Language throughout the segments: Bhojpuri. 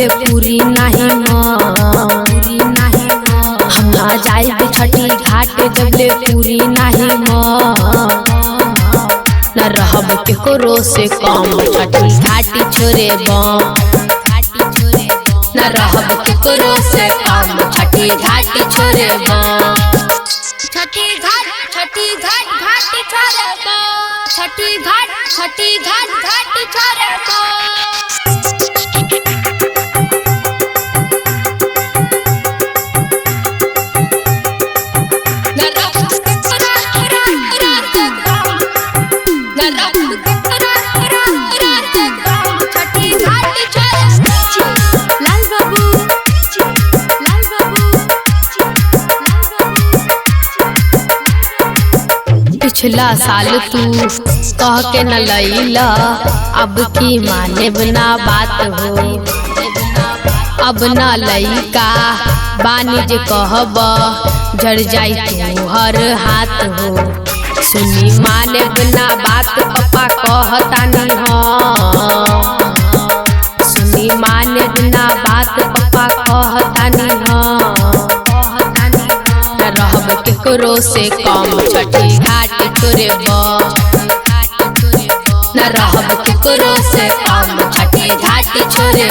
जबले पूरी नहीं हम ना जाए छठी घाट जबले पूरी नहीं न रहब केकरो से कम छठी घाटी छोरे न रहब केकरो से कम छठी घाटी छोरे छठी घाट घाटी छोरे छठी घाट घाटी छोरे पिछला साल तू कह के न लैला अब की माने बना बात हो अब न लैका बानी जे कहब झड़ जाई तू हर हाथ हो सुनी माने बना बात पापा कहतानी सुनी माने बना बात पापा कहतानी रहब केकरो से कम छठी घाट छोरे न रहब केकरो से कम छठी घाट छोरे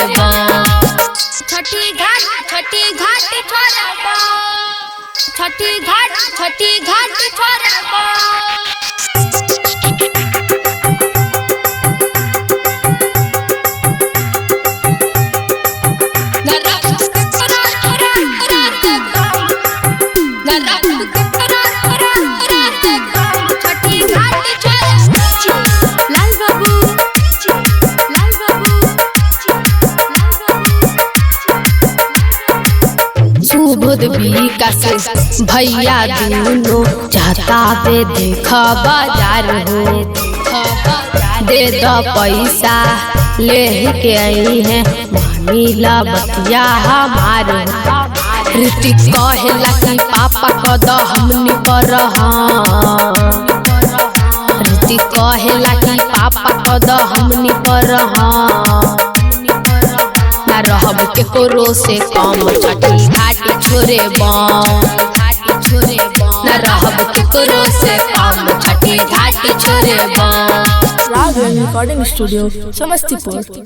छठी घाट छोरे छठी घाट छोरे सुबोध विकास भैया दूनो चाहता पे देख बाजार हो दे दो पैसा ले के आई है मानीला बतिया हमार ऋतिक कहेला कि पापा कद हमनी पर ऋतिक कहेला कि पापा कद हमनी पर न रहब केकरो से कम छठी घाटी छोरे न रहब केकरो से कम छठी घाटी छोरे राघव रिकॉर्डिंग स्टूडियो समस्तीपुर।